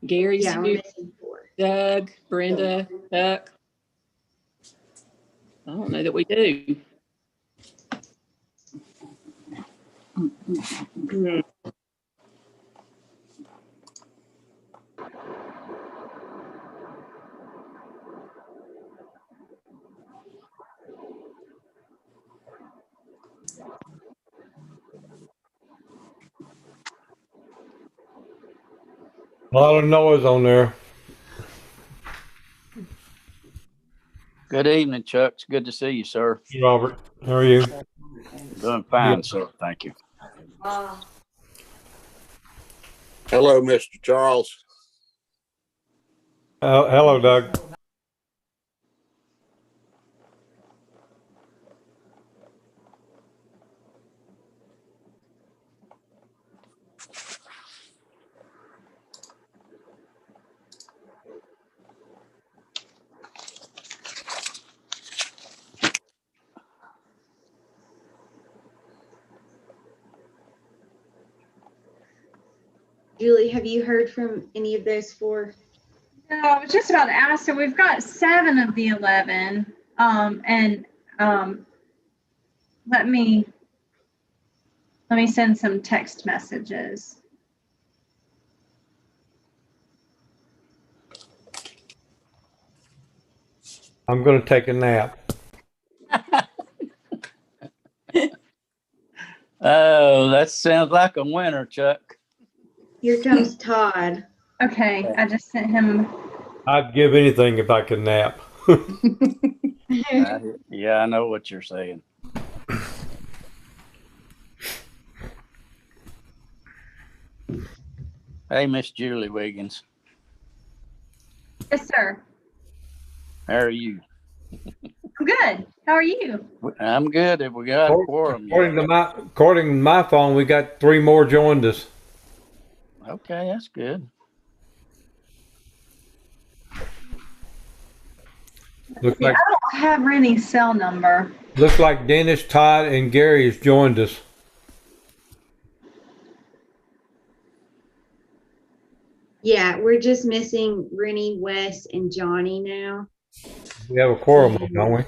Gary's Yeah, we're here. missing 4. Doug, Brenda, Chuck. I don't know that we do. A lot of noise on there. Good evening, Chuck. It's good to see you, sir. Robert, how are you? Doing fine, sir. Thank you. Hello, Mr. Charles. Hello, Doug. Julie, have you heard from any of those 4? No, I was just about to ask. So we've got 7 of the 11. Let me send some text messages. I'm going to take a nap. Oh, that sounds like a winner, Chuck. Here comes Todd. Okay, I just sent him. I'd give anything if I could nap. Yeah, I know what you're saying. Hey, Miss Julie Wiggins. Yes, sir. How are you? I'm good. How are you? I'm good. Have we got a quorum yet? According to my phone, we got 3 more joined us. Okay, that's good. Looks like, I don't have Rennie's cell number. looks like Dennis, Todd, and Gary has joined us. Yeah, we're just missing Rennie, Wes, and Johnny now. We have a quorum, don't we?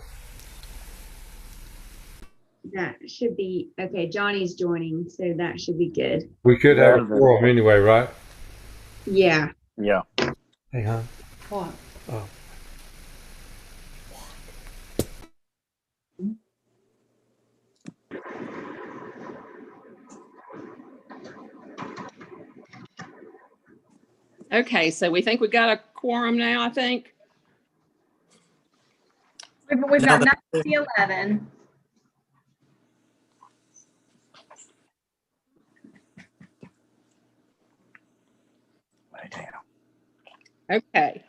That should be okay. Johnny's joining, so that should be good. We should have a quorum anyway, right? Yeah. Yeah. Hey, hon. What? Oh. Okay, so we think we got a quorum now, I think. We've got 9 of the 11. Lay down. Okay.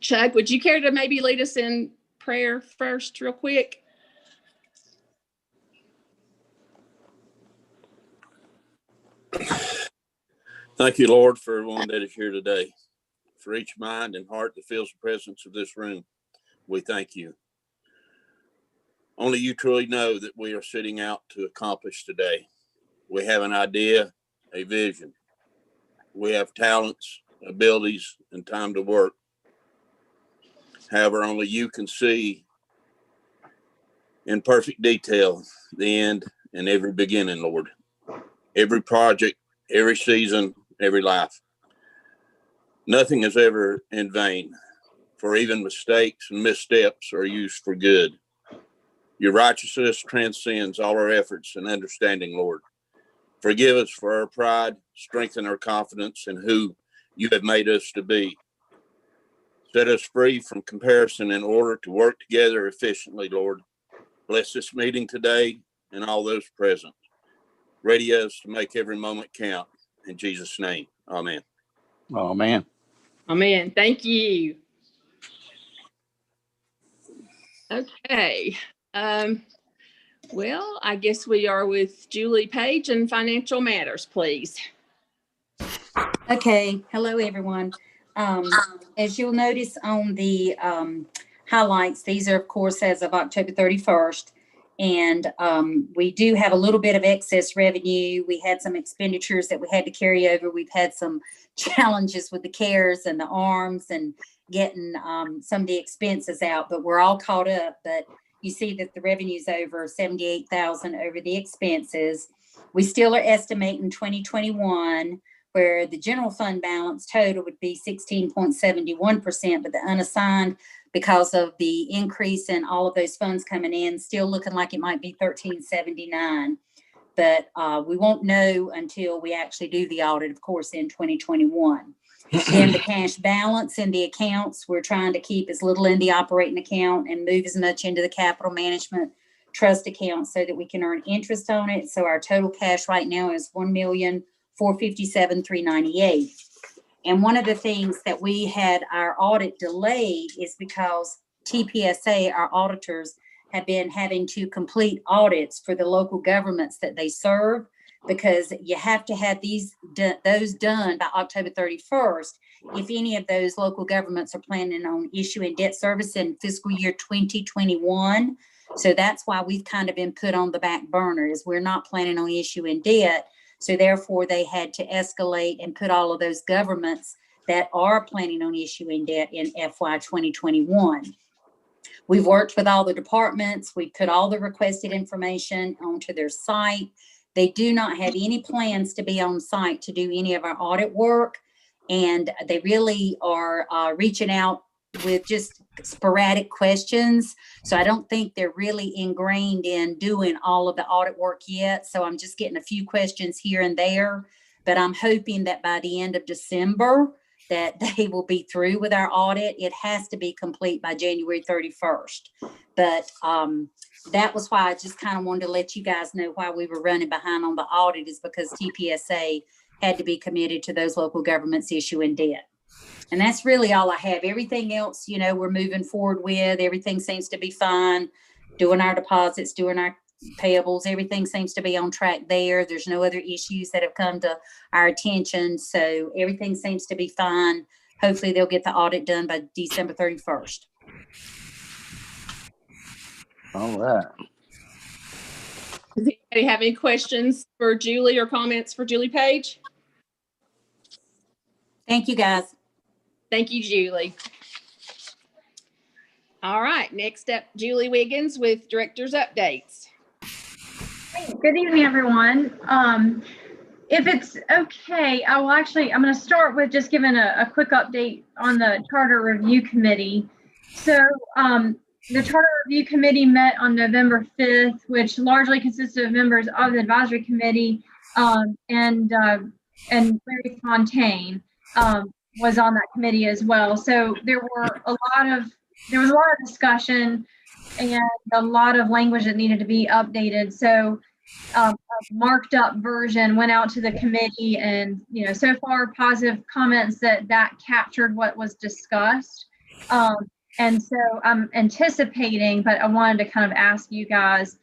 Chuck, would you care to maybe lead us in prayer first, real quick? Thank you, Lord, for everyone that is here today. For each mind and heart that feels the presence of this room, we thank you. Only you truly know that we are setting out to accomplish today. We have an idea, a vision. We have talents, abilities, and time to work. However, only you can see in perfect detail the end and every beginning, Lord. Every project, every season, every life. Nothing is ever in vain, for even mistakes and missteps are used for good. Your righteousness transcends all our efforts and understanding, Lord. Forgive us for our pride, strengthen our confidence in who you have made us to be. Set us free from comparison in order to work together efficiently, Lord. Bless this meeting today and all those present. Ready us to make every moment count. In Jesus' name, amen. Oh, man. Amen. Thank you. Okay. Well, I guess we are with Julie Page and Financial Matters, please. Okay, hello everyone. As you'll notice on the highlights, these are of course as of October 31st. And we do have a little bit of excess revenue. We had some expenditures that we had to carry over. We've had some challenges with the CARES and the ARMS and getting some of the expenses out, but we're all caught up. But you see that the revenue's over 78,000 over the expenses. We still are estimating 2021 where the general fund balance total would be 16.71%, but the unassigned, because of the increase in all of those funds coming in, still looking like it might be 1379. But we won't know until we actually do the audit, of course, in 2021. Then the cash balance in the accounts, we're trying to keep as little in the operating account and move as much into the capital management trust account so that we can earn interest on it. So our total cash right now is $1,457,398. And one of the things that we had our audit delayed is because TPSA, our auditors, have been having to complete audits for the local governments that they serve, because you have to have those done by October 31st if any of those local governments are planning on issuing debt service in fiscal year 2021. So that's why we've kind of been put on the back burner, is we're not planning on issuing debt. So therefore, they had to escalate and put all of those governments that are planning on issuing debt in FY 2021. We've worked with all the departments. We put all the requested information onto their site. They do not have any plans to be on site to do any of our audit work. And they really are reaching out with just sporadic questions. So I don't think they're really ingrained in doing all of the audit work yet. So I'm just getting a few questions here and there, but I'm hoping that by the end of December that they will be through with our audit. It has to be complete by January 31st. But that was why I just kind of wanted to let you guys know why we were running behind on the audit, is because TPSA had to be committed to those local governments issuing debt. And that's really all I have. Everything else, you know, we're moving forward with. Everything seems to be fine. Doing our deposits, doing our payables, everything seems to be on track there. There's no other issues that have come to our attention. So everything seems to be fine. Hopefully they'll get the audit done by December 31st. All right. Does anybody have any questions for Julie or comments for Julie Page? Thank you, guys. Thank you, Julie. All right, next up, Julie Wiggins with Director's Updates. Good evening, everyone. If it's okay, I'm going to start with just giving a quick update on the Charter Review Committee. So the Charter Review Committee met on November 5th, which largely consisted of members of the Advisory Committee, and Larry Fontaine was on that committee as well. So there was a lot of discussion and a lot of language that needed to be updated. So a marked up version went out to the committee, and so far positive comments that captured what was discussed. And so I'm anticipating, but I wanted to kind of ask you guys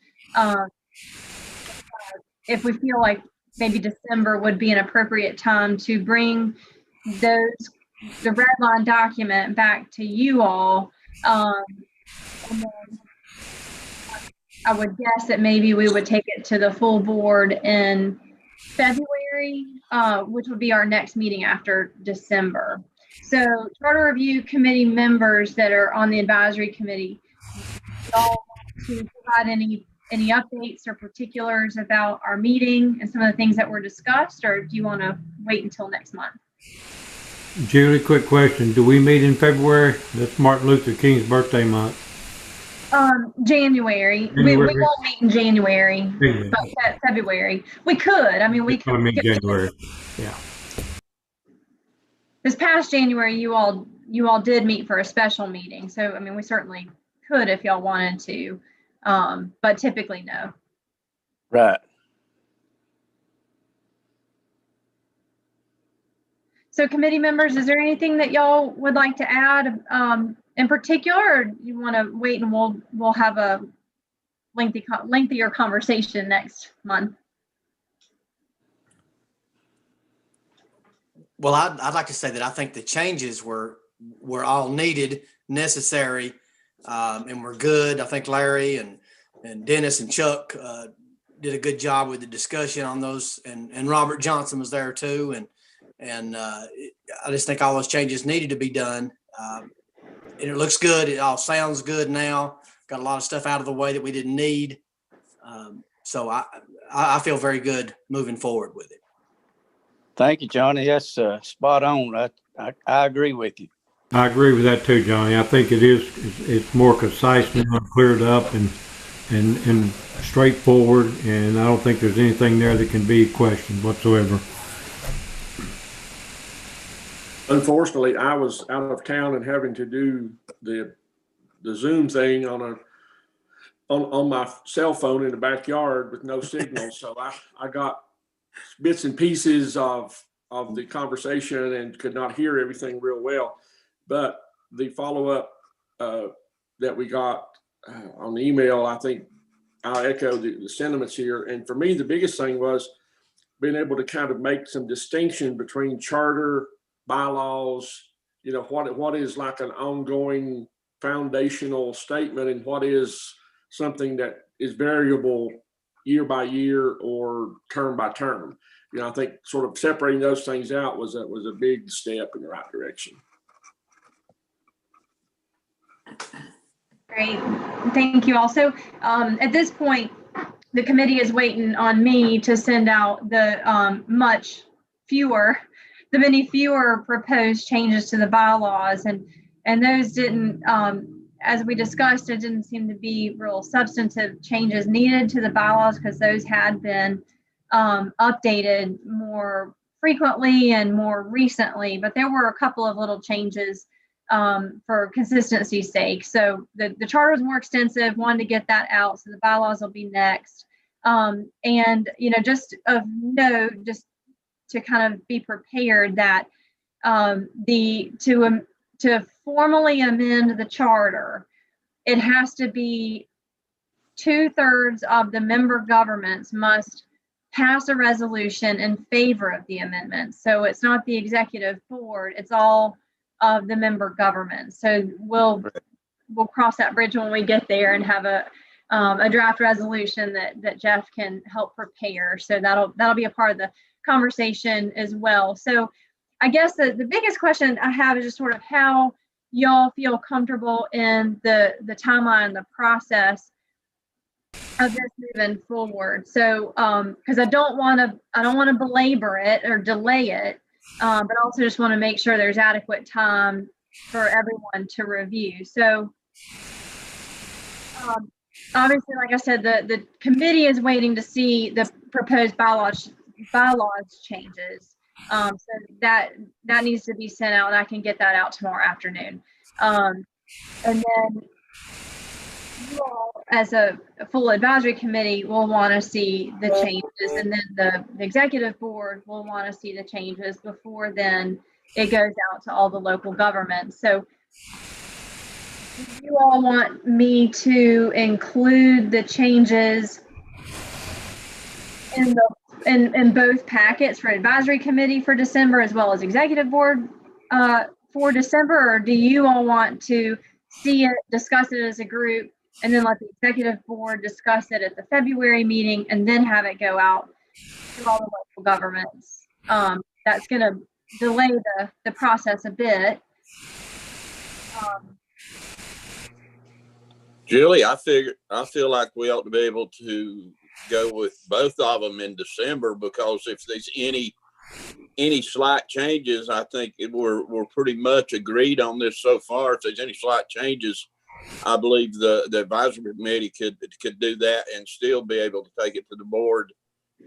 if we feel like maybe December would be an appropriate time to bring the red line document back to you all. And then I would guess that maybe we would take it to the full board in February, which would be our next meeting after December. So Charter Review Committee members that are on the advisory committee, y'all want to provide any updates or particulars about our meeting and some of the things that were discussed, or do you want to wait until next month? Julie, quick question. Do we meet in February? That's Martin Luther King's birthday month. January. We won't meet in January, but February. We could. I mean, we could meet January. Yeah. This past January, you all did meet for a special meeting. So, I mean, we certainly could if y'all wanted to, but typically no. Right. So committee members, is there anything that y'all would like to add in particular, or you want to wait and we'll have a lengthier conversation next month? Well, I'd like to say that I think the changes were all needed, necessary, and were good. I think Larry and Dennis and Chuck did a good job with the discussion on those, and Robert Johnson was there too, and I just think all those changes needed to be done, and it looks good. It all sounds good now. Got a lot of stuff out of the way that we didn't need, so I feel very good moving forward with it. Thank you, Johnny. That's spot on. I agree with you. I agree with that too, Johnny. I think it's more concise now, cleared up and straightforward, and I don't think there's anything there that can be questioned whatsoever. Unfortunately, I was out of town and having to do the Zoom thing on my cell phone in the backyard with no signal. So I got bits and pieces of the conversation and could not hear everything real well. But the follow-up that we got on the email, I think I'll echo the sentiments here. And for me, the biggest thing was being able to kind of make some distinction between charter, bylaws, what is like an ongoing foundational statement and what is something that is variable year by year or term by term. I think sort of separating those things out was a big step in the right direction. Great, thank you. Also, at this point, the committee is waiting on me to send out the many fewer proposed changes to the bylaws, and those didn't, as we discussed, it didn't seem to be real substantive changes needed to the bylaws because those had been updated more frequently and more recently, but there were a couple of little changes for consistency's sake. So the charter was more extensive, wanted to get that out, so the bylaws will be next. And just of note, just to kind of be prepared that to formally amend the charter, it has to be 2/3 of the member governments must pass a resolution in favor of the amendment. So it's not the executive board, it's all of the member governments. So we'll cross that bridge when we get there and have a draft resolution that Jeff can help prepare. So that'll be a part of the conversation as well. So I guess the biggest question I have is just sort of how y'all feel comfortable in the timeline, the process of this moving forward. So because I don't want to belabor it or delay it, but also just want to make sure there's adequate time for everyone to review. So obviously, like I said, the committee is waiting to see the proposed bylaws changes. So that needs to be sent out, and I can get that out tomorrow afternoon. And then you all, as a full advisory committee, will want to see the changes, and then the executive board will want to see the changes before then it goes out to all the local governments. So do you all want me to include the changes in both packets for advisory committee for December as well as executive board for December, or do you all want to see it, discuss it as a group, and then let the executive board discuss it at the February meeting and then have it go out to all the local governments? That's going to delay the process a bit. Julie, I feel like we ought to be able to go with both of them in December, because if there's any slight changes, I think we're pretty much agreed on this so far. If there's any slight changes, I believe the advisory committee could do that and still be able to take it to the board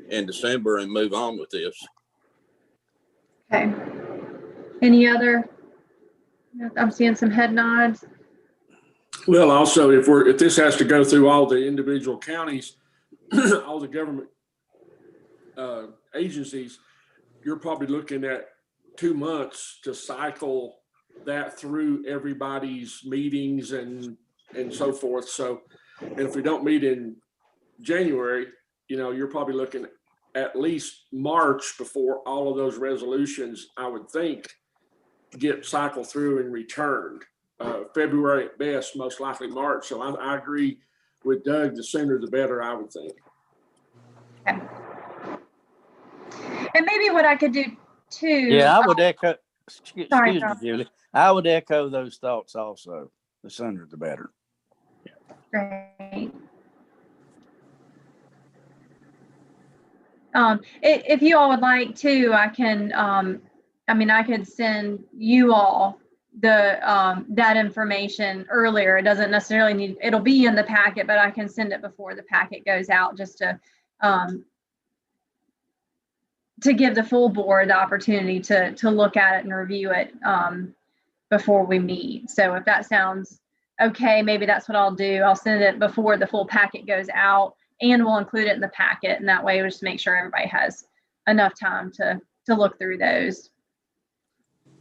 in December and move on with this. Okay. Any other? I'm seeing some head nods. Well, also, if this has to go through all the individual counties, all the government agencies, you're probably looking at 2 months to cycle that through everybody's meetings and so forth. So, and if we don't meet in January, you're probably looking at least March before all of those resolutions, I would think, get cycled through and returned. February at best, most likely March. So I agree with Doug, the sooner the better, I would think. Okay. And maybe what I could do too. Yeah, I would echo, excuse Sorry, me, John. Julie. I would echo those thoughts also. The sooner the better. Great. If you all would like to, I can, I could send you all the, that information earlier. It doesn't necessarily need, it'll be in the packet, but I can send it before the packet goes out just to give the full board the opportunity to look at it and review it before we meet. So if that sounds okay, maybe that's what I'll do. I'll send it before the full packet goes out, and we'll include it in the packet. And that way we'll just make sure everybody has enough time to look through those.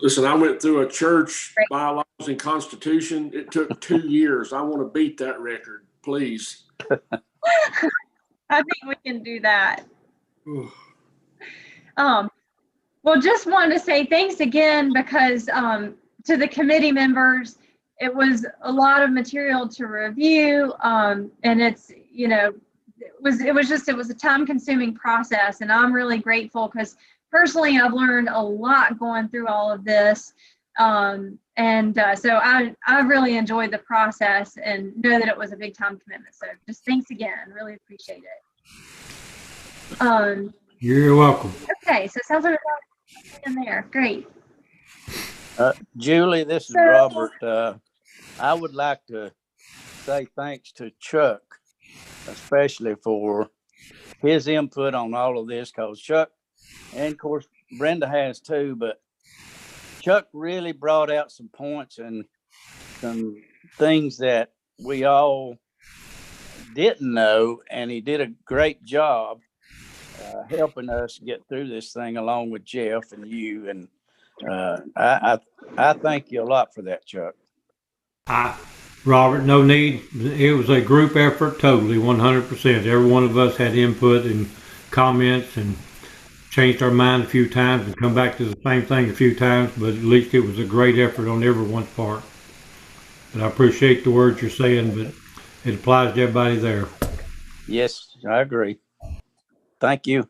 Listen, I went through a church bylaws and constitution. It took 2 years. I want to beat that record, please. I think we can do that. Well, just wanted to say thanks again, because to the committee members, it was a lot of material to review, and it's, it was a time-consuming process, and I'm really grateful because personally I've learned a lot going through all of this, so I really enjoyed the process and know that it was a big time commitment. So just thanks again, really appreciate it. You're welcome. Okay, so it sounds like we're in there. Great. Julie, this is Robert. I would like to say thanks to Chuck, especially for his input on all of this, because Chuck, and of course Brenda has too, but Chuck really brought out some points and some things that we all didn't know, and he did a great job helping us get through this thing along with Jeff and you, and I thank you a lot for that, Chuck. Robert, no need. It was a group effort, totally, 100%. Every one of us had input and comments and changed our mind a few times and come back to the same thing a few times, but at least it was a great effort on everyone's part. But I appreciate the words you're saying, but it applies to everybody there. Yes, I agree. Thank you.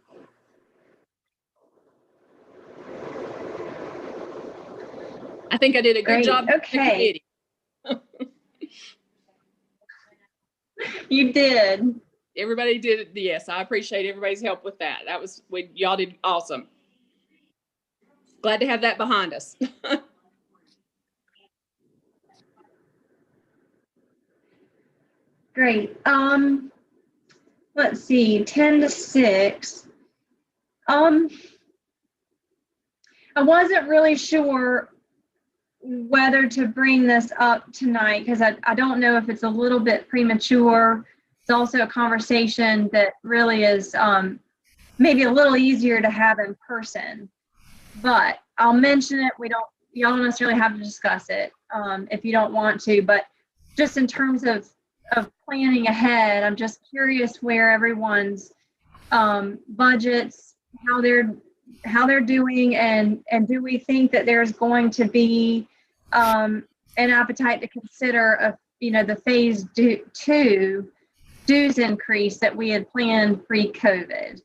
I think I did a good Great. job. Okay. You did. Everybody did it. Yes, I appreciate everybody's help with that. That was, y'all did awesome. Glad to have that behind us. Great. Let's see, 10 to 6. I wasn't really sure whether to bring this up tonight because I don't know if it's a little bit premature. It's also a conversation that really is maybe a little easier to have in person, but I'll mention it. Y'all don't necessarily have to discuss it if you don't want to, but just in terms of planning ahead, I'm just curious where everyone's budgets, how they're doing, and do we think that there's going to be an appetite to consider the phase 2 dues increase that we had planned pre-COVID.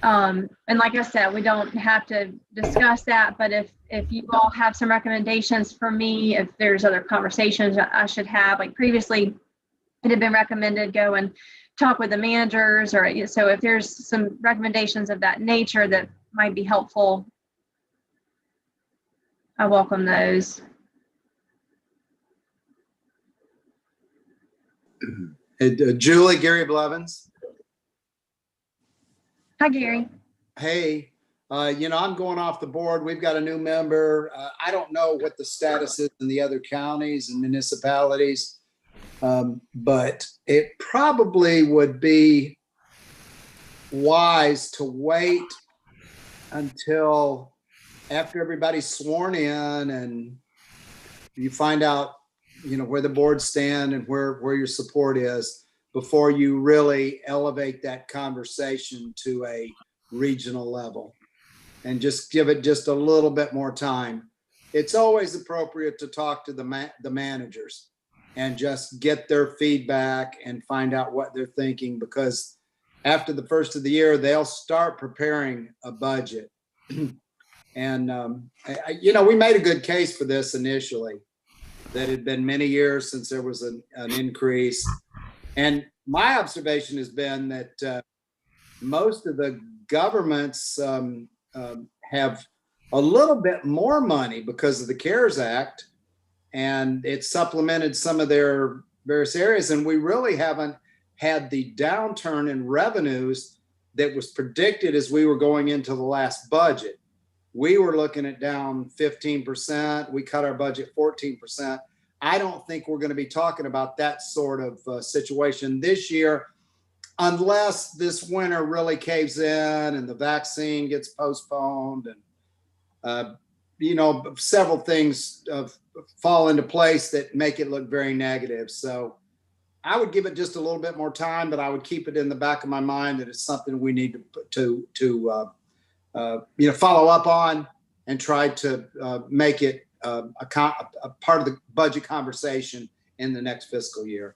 And like I said, we don't have to discuss that, but if you all have some recommendations for me, if there's other conversations I should have, like previously it had been recommended go and talk with the managers, or so if there's some recommendations of that nature that might be helpful, I welcome those. Julie, Gary Blevins. Hi, Gary. Hey, I'm going off the board. We've got a new member. I don't know what the status is in the other counties and municipalities, but it probably would be wise to wait until after everybody's sworn in and you find out, where the board stand and where your support is. before you really elevate that conversation to a regional level, and just give it just a little bit more time. It's always appropriate to talk to the managers and just get their feedback and find out what they're thinking, because after the first of the year, they'll start preparing a budget. And, we made a good case for this initially, that it had been many years since there was an increase. And my observation has been that most of the governments have a little bit more money because of the CARES Act, and it supplemented some of their various areas. And we really haven't had the downturn in revenues that was predicted as we were going into the last budget. We were looking at down 15%. We cut our budget 14%. I don't think we're going to be talking about that sort of situation this year, unless this winter really caves in and the vaccine gets postponed, and several things fall into place that make it look very negative. So I would give it just a little bit more time, but I would keep it in the back of my mind that it's something we need to follow up on and try to make it a part of the budget conversation in the next fiscal year.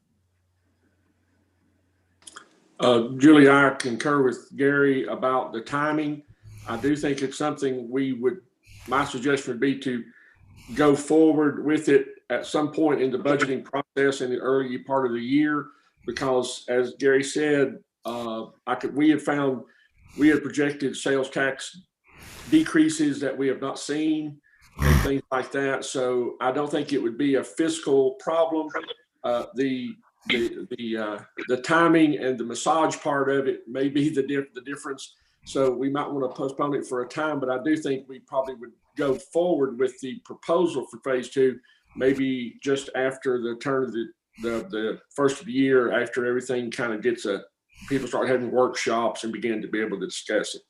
Julie, I concur with Gary about the timing. I do think it's something my suggestion would be to go forward with it at some point in the budgeting process in the early part of the year, because as Gary said, we had projected sales tax decreases that we have not seen and things like that. So I don't think it would be a fiscal problem. The timing and the massage part of it may be the difference. So we might want to postpone it for a time, but I do think we probably would go forward with the proposal for phase 2, maybe just after the turn of the first of the year, after everything kind of gets people start having workshops and begin to be able to discuss it.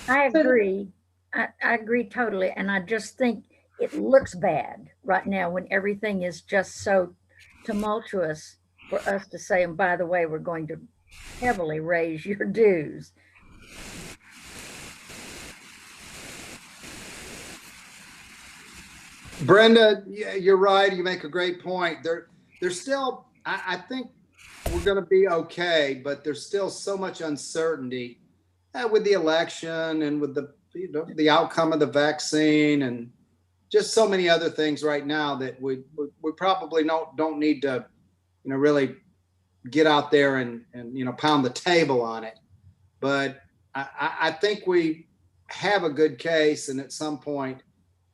I agree. I agree totally. And I just think it looks bad right now when everything is just so tumultuous for us to say, and by the way, we're going to heavily raise your dues. Brenda, you're right. You make a great point. There's still, I think we're going to be okay, but there's still so much uncertainty with the election and with the outcome of the vaccine and just so many other things right now that we probably don't need to, really get out there and pound the table on it. But I think we have a good case, and at some point,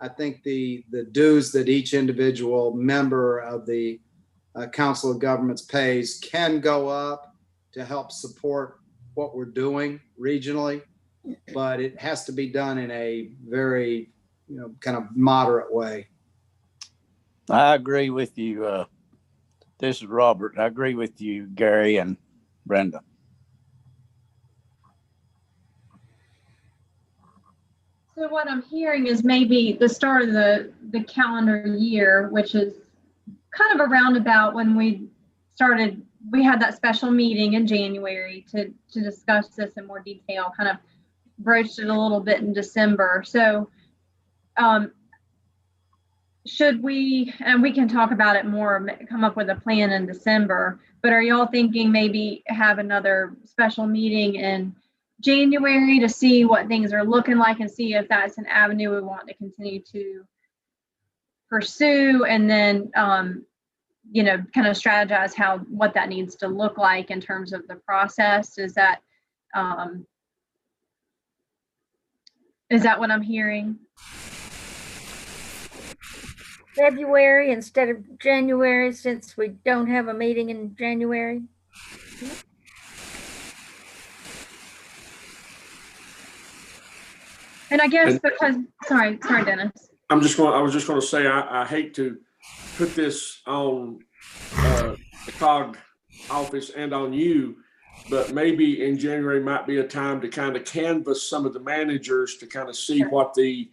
I think the dues that each individual member of the Council of Governments pays can go up to help support what we're doing regionally, but it has to be done in a very, kind of moderate way. I agree with you. This is Robert. I agree with you, Gary and Brenda. So what I'm hearing is maybe the start of the calendar year, which is kind of around about when we had that special meeting in January to discuss this in more detail, kind of broached it a little bit in December. So should we, and we can talk about it more, come up with a plan in December, but are y'all thinking maybe have another special meeting in January to see what things are looking like and see if that's an avenue we want to continue to pursue, and then kind of strategize what that needs to look like in terms of the process? Is that what I'm hearing? February instead of January, since we don't have a meeting in January. And I guess because, sorry, Dennis. I was just going to say, I hate to put this on the COG office and on you, but maybe in January might be a time to kind of canvass some of the managers to kind of see what the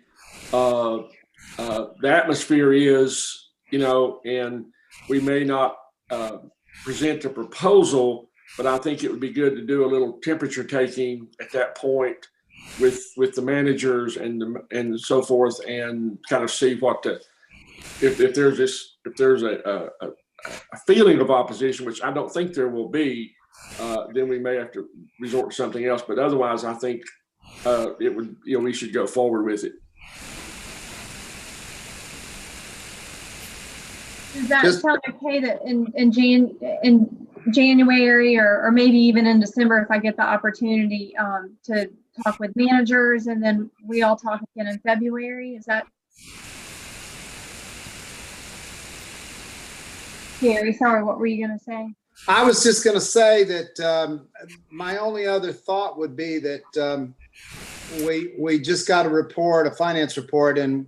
atmosphere is and we may not present a proposal, but I think it would be good to do a little temperature taking at that point with the managers and so forth, and kind of see what if there's a feeling of opposition, which I don't think there will be, then we may have to resort to something else. But otherwise, I think we should go forward with it. Does that sound okay that in January or maybe even in December, if I get the opportunity to talk with managers, and then we all talk again in February? Is that? Gary, sorry, what were you going to say? I was just going to say that my only other thought would be that we just got a finance report, and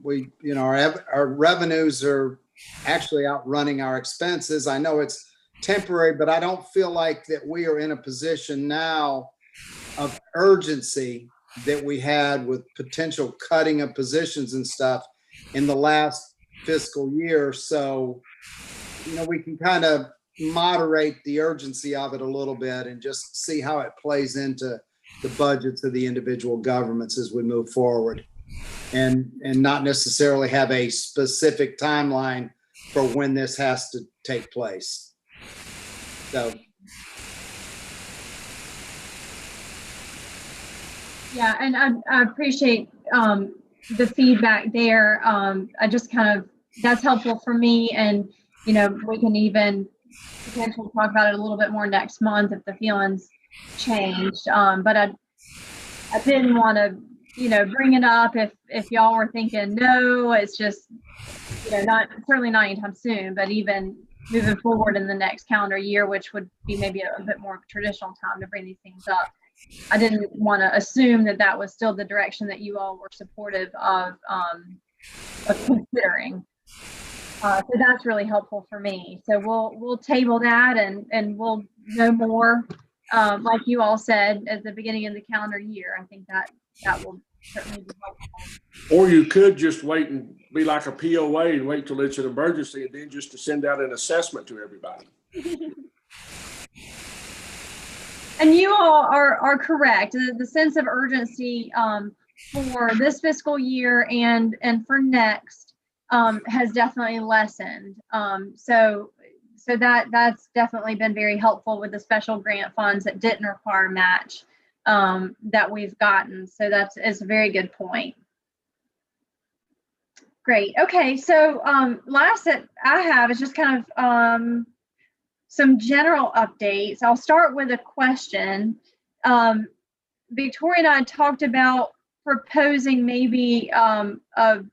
our revenues are actually outrunning our expenses. I know it's temporary, but I don't feel like that we are in a position now of urgency that we had with potential cutting of positions and stuff in the last fiscal year. So, we can kind of moderate the urgency of it a little bit and just see how it plays into the budgets of the individual governments as we move forward, and not necessarily have a specific timeline for when this has to take place. So. Yeah, and I appreciate the feedback there. I just that's helpful for me, and we can even potentially talk about it a little bit more next month if the feelings changed. But I didn't want to bring it up if y'all were thinking no, it's just certainly not anytime soon, but even moving forward in the next calendar year, which would be maybe a bit more traditional time to bring these things up. I didn't want to assume that was still the direction that you all were supportive of considering. So that's really helpful for me. So we'll table that, and we'll know more, like you all said, at the beginning of the calendar year. I think that will certainly be helpful. Or you could just wait and be like a POA and wait till it's an emergency, and then just to send out an assessment to everybody. And you all are correct. The sense of urgency for this fiscal year and for next has definitely lessened. So that's definitely been very helpful with the special grant funds that didn't require match that we've gotten. So it's a very good point. Great. Okay. So last that I have is just kind of some general updates. I'll start with a question. Victoria and I talked about proposing maybe a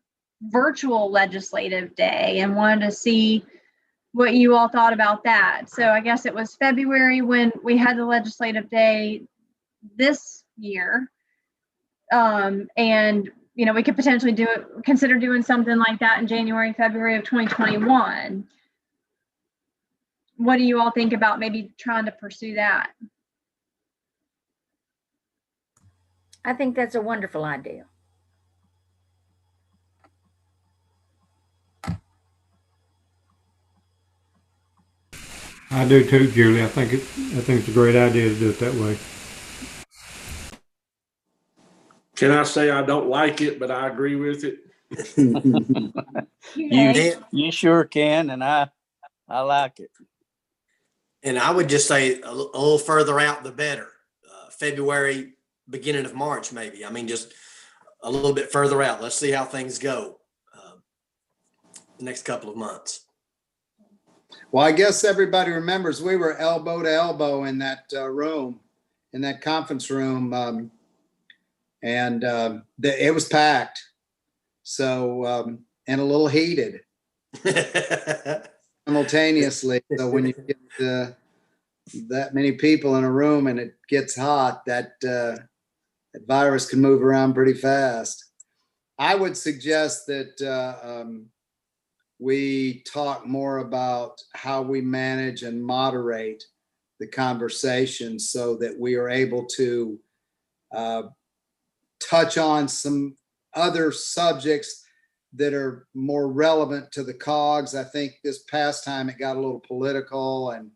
virtual legislative day, and wanted to see what you all thought about that. So I guess it was February when we had the legislative day this year. And we could potentially consider doing something like that in January, February of 2021. What do you all think about maybe trying to pursue that? I think that's a wonderful idea. I do too, Julie. I think it's a great idea to do it that way. Can I say I don't like it, but I agree with it? You sure can, and I like it. And I would just say a little further out, the better. February, beginning of March, maybe. I mean, just a little bit further out. Let's see how things go the next couple of months. Well, I guess everybody remembers we were elbow to elbow in that room, in that conference room, and it was packed. So, and a little heated simultaneously. So when you get that many people in a room and it gets hot, that virus can move around pretty fast. I would suggest that we talk more about how we manage and moderate the conversation so that we are able to touch on some other subjects that are more relevant to the COGS. I think this past time it got a little political and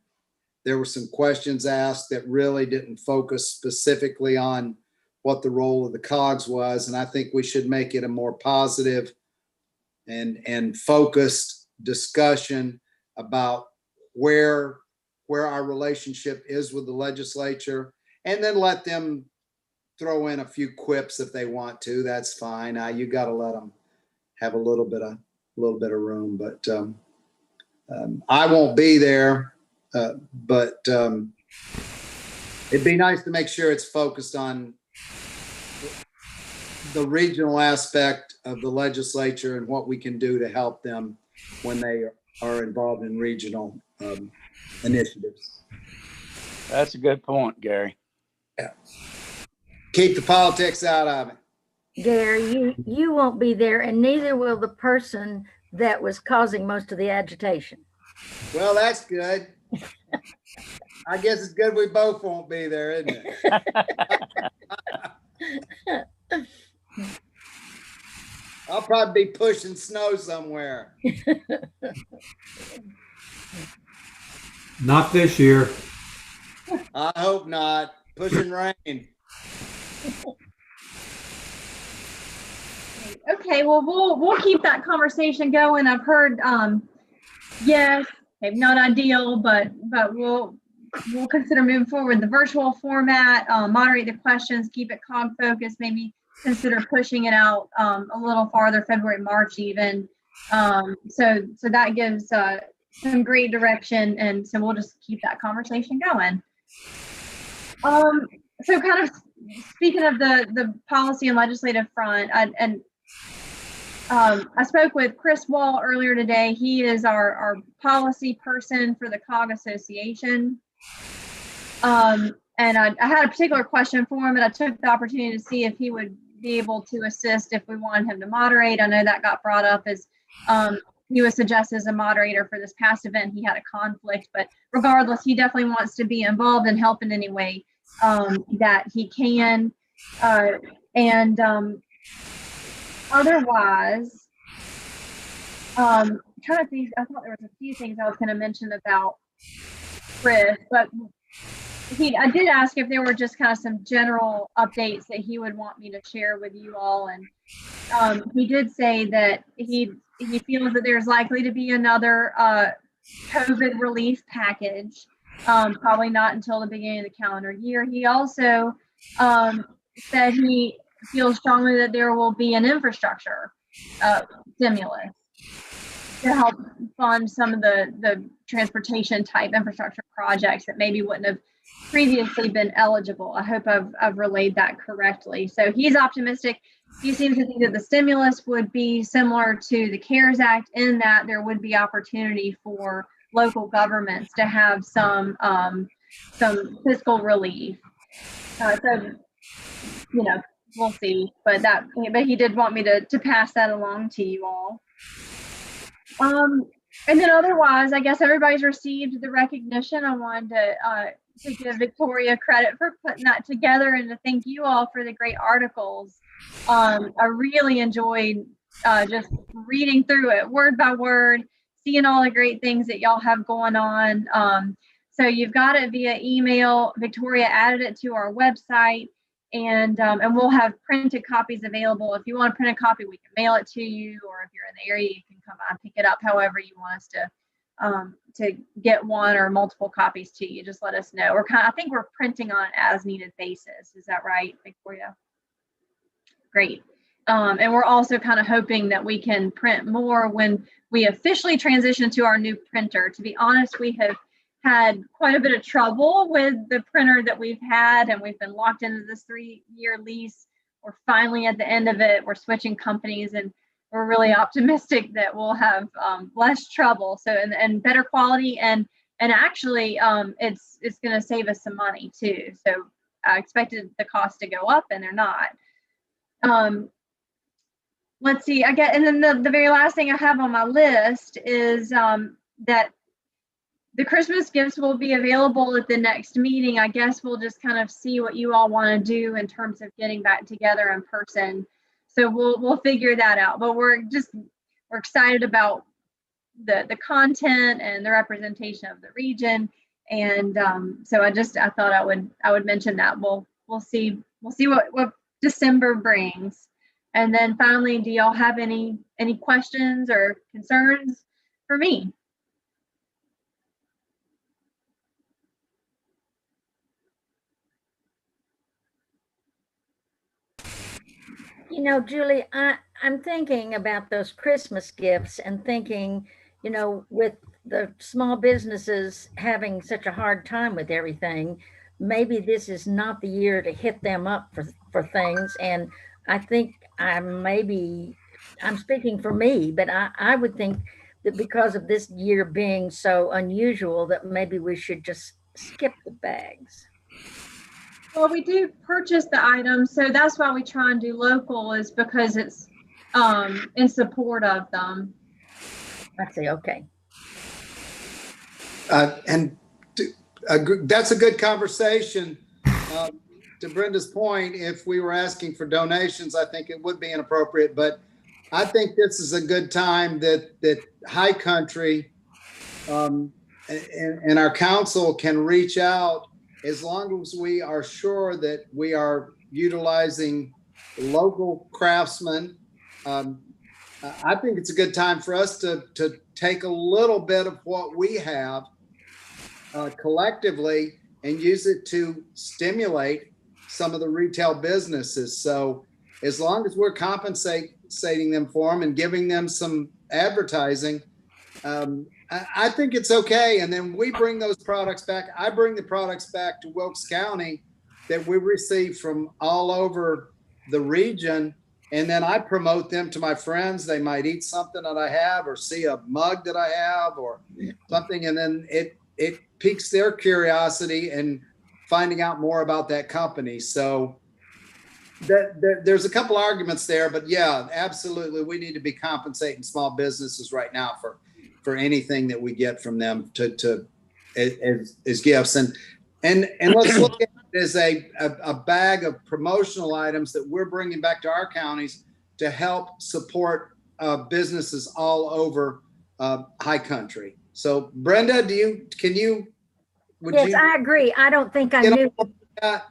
there were some questions asked that really didn't focus specifically on what the role of the COGS was. And I think we should make it a more positive and focused discussion about where our relationship is with the legislature, and then let them throw in a few quips if they want to. That's fine. You got to let them have a little bit of room, but I won't be there. But it'd be nice to make sure it's focused on the regional aspect of the legislature and what we can do to help them when they are involved in regional initiatives. That's a good point, Gary. Yeah. Keep the politics out of it. Gary, you won't be there, and neither will the person that was causing most of the agitation. Well, that's good. I guess it's good we both won't be there, isn't it? I'll probably be pushing snow somewhere. Not this year. I hope not. Pushing rain. Okay, well, we'll keep that conversation going. I've heard, yes, maybe not ideal, but we'll consider moving forward the virtual format, moderate the questions, keep it COG focused, maybe consider pushing it out a little farther, February, March even. So that gives some great direction, and so we'll just keep that conversation going. So kind of speaking of the policy and legislative front, I spoke with Chris Wall earlier today. He is our policy person for the COG Association. And I had a particular question for him, and I took the opportunity to see if he would be able to assist if we wanted him to moderate. I know that got brought up as he was suggested as a moderator for this past event. He had a conflict, but regardless, he definitely wants to be involved and help in any way that he can. Otherwise, trying to think, I thought there was a few things I was going to mention about Chris, but I did ask if there were just kind of some general updates that he would want me to share with you all, and he did say that he feels that there's likely to be another COVID relief package, probably not until the beginning of the calendar year. He also said he feels strongly that there will be an infrastructure stimulus to help fund some of the transportation type infrastructure projects that maybe wouldn't have previously been eligible. I hope I've relayed that correctly. So he's optimistic. He seems to think that the stimulus would be similar to the CARES Act in that there would be opportunity for local governments to have some fiscal relief. So, we'll see. But he did want me to pass that along to you all. And then otherwise, I guess everybody's received the recognition. I wanted to give Victoria credit for putting that together and to thank you all for the great articles. I really enjoyed just reading through it word by word, seeing all the great things that y'all have going on. So you've got it via email. Victoria added it to our website, and we'll have printed copies available. If you want to print a copy, we can mail it to you, or if you're in the area, you can come by and pick it up. However you want us to get one or multiple copies to you, just let us know. I think we're printing on an as needed basis. Is that right, Victoria? Great. And we're also kind of hoping that we can print more when we officially transition to our new printer. To be honest, we have had quite a bit of trouble with the printer that we've had, and we've been locked into this 3-year lease. We're finally at the end of it. We're switching companies, and we're really optimistic that we'll have less trouble. So and better quality, and actually it's going to save us some money too. So I expected the cost to go up, and they're not. Let's see. And then the very last thing I have on my list is that the Christmas gifts will be available at the next meeting. I guess we'll just kind of see what you all want to do in terms of getting back together in person. So we'll figure that out. But we're just we're excited about the content and the representation of the region. And so I thought I would mention that. We'll see what December brings. And then finally, do y'all have any questions or concerns for me? You know, Julie, I'm thinking about those Christmas gifts and thinking, you know, with the small businesses having such a hard time with everything, maybe this is not the year to hit them up for things. And I think I'm speaking for me, but I would think that because of this year being so unusual, that maybe we should just skip the bags. Well, we do purchase the items, so that's why we try and do local, is because it's in support of them. I see. Okay. That's a good conversation. To Brenda's point, if we were asking for donations, I think it would be inappropriate, but I think this is a good time that High Country and our council can reach out, as long as we are sure that we are utilizing local craftsmen. I think it's a good time for us to take a little bit of what we have collectively and use it to stimulate some of the retail businesses. So as long as we're compensating them for them and giving them some advertising, I think it's okay. And then we bring those products back. I bring the products back to Wilkes County that we receive from all over the region. And then I promote them to my friends. They might eat something that I have or see a mug that I have or something. And then it piques their curiosity and finding out more about that company. So there's a couple arguments there, but yeah, absolutely. We need to be compensating small businesses right now for anything that we get from them as gifts. And let's look at it as a bag of promotional items that we're bringing back to our counties to help support businesses all over High Country. So Brenda, Yes, I agree. I don't think I knew. I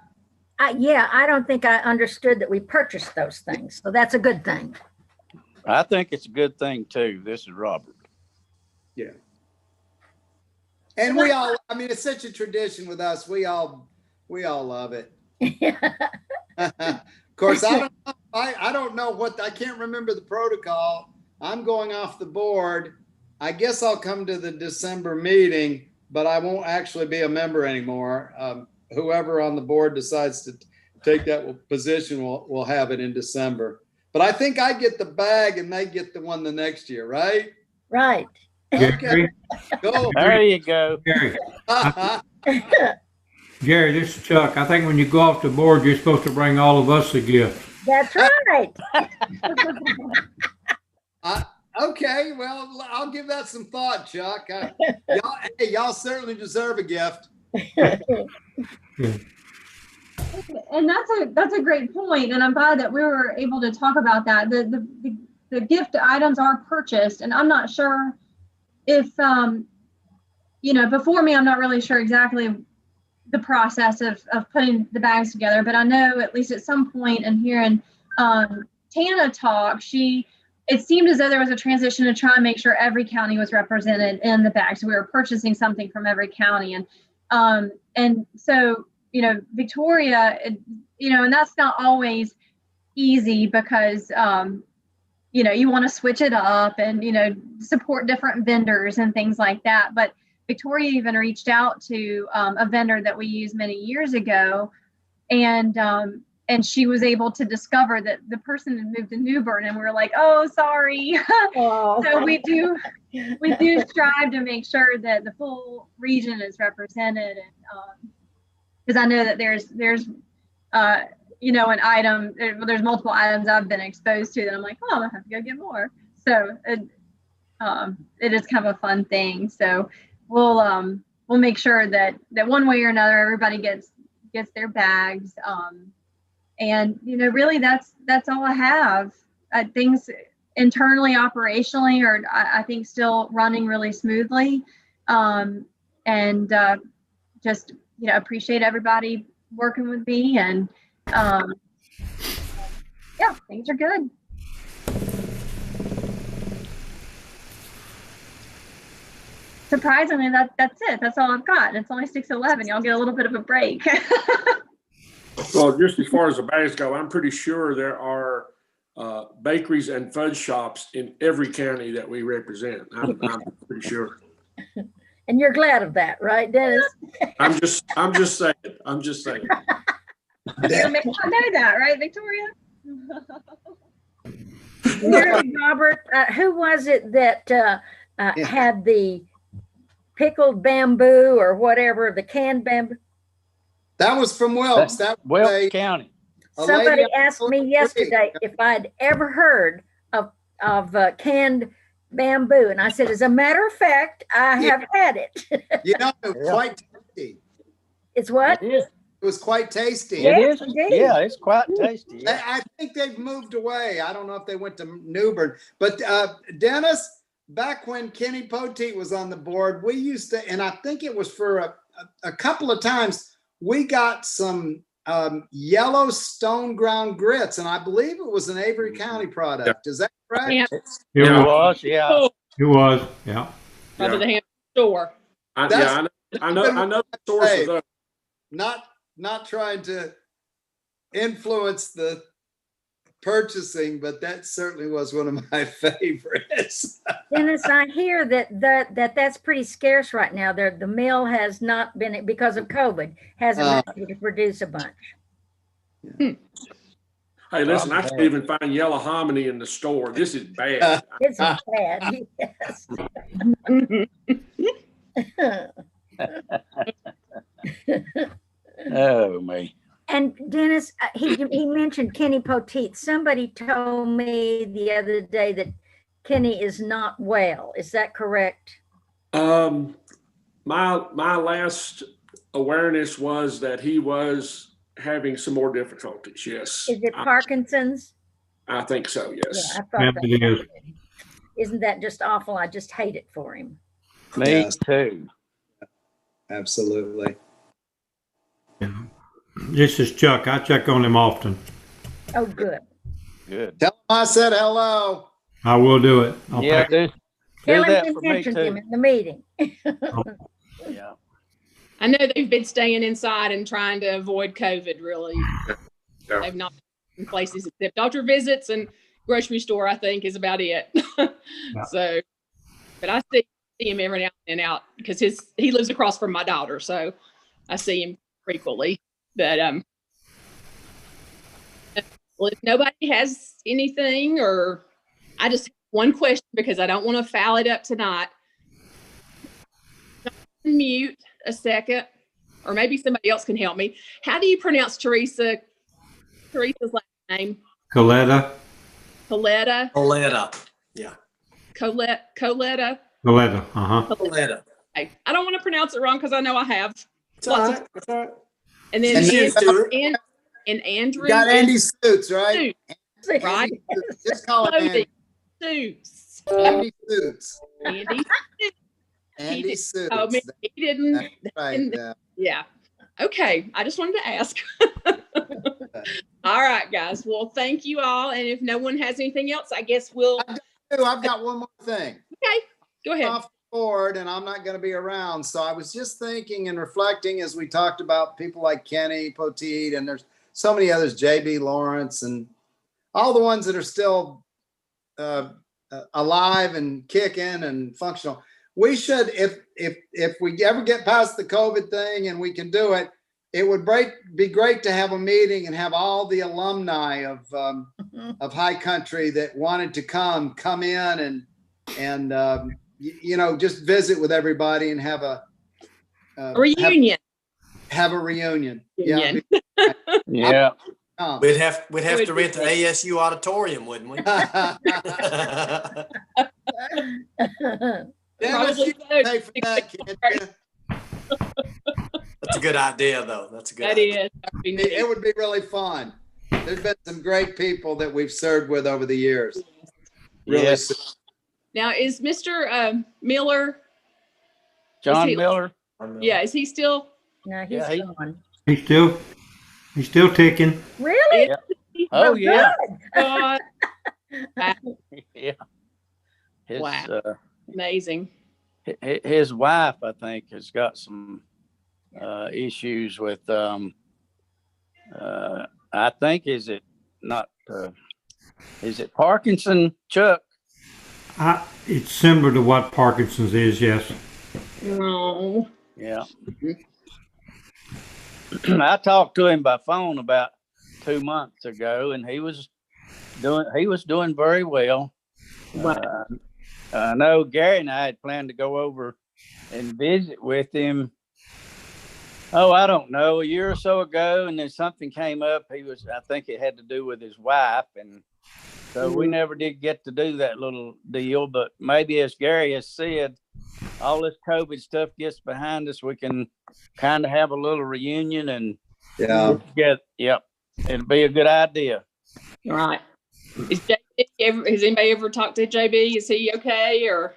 don't think I understood that we purchased those things. So that's a good thing. I think it's a good thing too. This is Robert. Yeah. And we all, I mean, it's such a tradition with us. We all love it. Of course, I don't know I can't remember the protocol. I'm going off the board. I guess I'll come to the December meeting, but I won't actually be a member anymore. Whoever on the board decides to take that position will have it in December. But I think I get the bag and they get the one the next year, right? Right. Okay. Go. There you go. Gary, this is Chuck. I think when you go off the board, you're supposed to bring all of us a gift. That's right. Okay, well, I'll give that some thought, Chuck. Y'all certainly deserve a gift. And that's a great point, and I'm glad that we were able to talk about that. The gift items are purchased, and I'm not sure if before me, I'm not really sure exactly the process of putting the bags together, but I know at least at some point in hearing Tana talk, it seemed as though there was a transition to try and make sure every county was represented in the bag. So we were purchasing something from every county, and so Victoria, and that's not always easy because you want to switch it up and support different vendors and things like that. But Victoria even reached out to a vendor that we used many years ago, and she was able to discover that the person had moved to New Bern, and we were like, oh, sorry. So we do strive to make sure that the full region is represented, and because I know that there's an item, there's multiple items I've been exposed to that I'm like, oh, I'm gonna have to go get more. So it is kind of a fun thing. So we'll make sure that one way or another everybody gets their bags. And really that's all I have. Things internally, operationally, are I think still running really smoothly. Just, appreciate everybody working with me, and yeah, things are good. Surprisingly, that's it. That's all I've got. It's only 6:11. Y'all get a little bit of a break. Well, just as far as the bags go, I'm pretty sure there are bakeries and fudge shops in every county that we represent. I'm pretty sure. And you're glad of that, right, Dennis? I'm just saying. I'm just saying. You may not know that, right, Victoria? Robert, who was it that had the pickled bamboo or whatever, the canned bamboo? That was from Wilkes. That was Wilkes County. Somebody asked me yesterday if I'd ever heard of canned bamboo, and I said, as a matter of fact, I have had it. Quite tasty. It's what? It is. It was quite tasty. Yes, It is. indeed. Yeah, it's quite tasty. Yeah. I think they've moved away. I don't know if they went to Newbern, but Dennis, back when Kenny Poteet was on the board, we used to, and I think it was for a couple of times, we got some yellow stone ground grits, and I believe it was an Avery County product. Is that correct? Yeah. It was, yeah. It was, yeah. Out of the Hampton store. I know the source of those. Not trying to influence the purchasing, but that certainly was one of my favorites. Dennis, I hear that's pretty scarce right now. The mill has not been, because of COVID, hasn't been able to produce a bunch. Hey, listen, I can't even find yellow hominy in the store. This is bad. It's bad, yes. Oh, me. And Dennis, he mentioned Kenny Poteet. Somebody told me the other day that Kenny is not well. Is that correct? My last awareness was that he was having some more difficulties. Yes. Is it Parkinson's? I think so. Yes. Yeah, I thought that. Isn't that just awful? I just hate it for him. Me too. Absolutely. Yeah. This is Chuck. I check on him often. Oh, good. Good. Tell him I said hello. I will do it. Yeah, do Tell him that we for me mentioned him too. in the meeting. Yeah. I know they've been staying inside and trying to avoid COVID, really. Yeah. They've not been in places except doctor visits and grocery store, I think, is about it. So, but I see him every now and then out because he lives across from my daughter, so I see him frequently. But well, if nobody has anything, or I just have one question because I don't want to foul it up tonight. Mute a second, or maybe somebody else can help me. How do you pronounce Teresa's last name? Coletta. Coletta. Yeah. Coletta. Coletta. Coletta. Okay. I don't want to pronounce it wrong because I know I have. It's all right. It's all right. And then and Andrew. You got Andy Suits, right? Suits, right? Just call it Andy. Suits. Andy Suits. Andy. Andy Suits. Oh, man, he didn't. That's right. Yeah. Okay. I just wanted to ask. All right, guys. Well, thank you all. And if no one has anything else, I guess we'll. I've got one more thing. Okay. Go ahead. Off the board, and I'm not going to be around. So I was just thinking and reflecting as we talked about people like Kenny Poteet, and there's so many others, JB Lawrence, and all the ones that are still alive and kicking and functional. We should, if we ever get past the COVID thing and we can do it, it would be great to have a meeting and have all the alumni of High Country that wanted to come in and just visit with everybody and have a reunion. Have a reunion. Yeah. Yeah. We'd have to rent the ASU auditorium, wouldn't we? Dennis, you can pay for that, can't you? That's a good idea, though. That's a good idea. It would be really fun. There's been some great people that we've served with over the years. really Yes. soon. Now, is Mr. Miller, John he- Miller. yeah, is he still? No, he's Yeah, he- gone. He's still ticking. Really? Oh, Well, yeah. God, Yeah. His, Wow. Amazing. his wife, I think, has got some issues with, I think, is it Parkinson, Chuck? It's similar to what Parkinson's is, yes. No. Yeah. I talked to him by phone about 2 months ago, and he was doing very well. Wow. I know Gary and I had planned to go over and visit with him. Oh, I don't know, a year or so ago, and then something came up. I think it had to do with his wife, and so we never did get to do that little deal. But maybe, as Gary has said, all this COVID stuff gets behind us, we can kind of have a little reunion and get together. Yep, it'll be a good idea. All right. Has anybody ever talked to JB? Is he okay, or?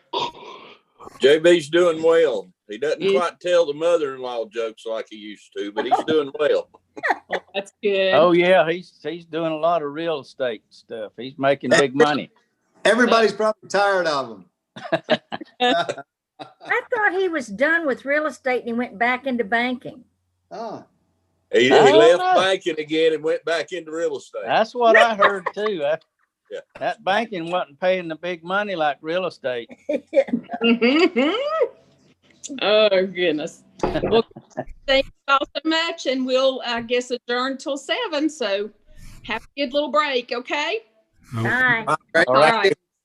JB's doing well. He doesn't quite tell the mother-in-law jokes like he used to, but he's doing well. Oh, that's good. Oh yeah, he's doing a lot of real estate stuff. He's making big money. Everybody's probably tired of him. I thought he was done with real estate and he went back into banking. Oh, He left banking again and went back into real estate. That's what I heard too. Yeah. That banking wasn't paying the big money like real estate. Oh, goodness. Well, thank you all so much, and we'll, I guess, adjourn till 7. So have a good little break, okay? Bye. great. All right.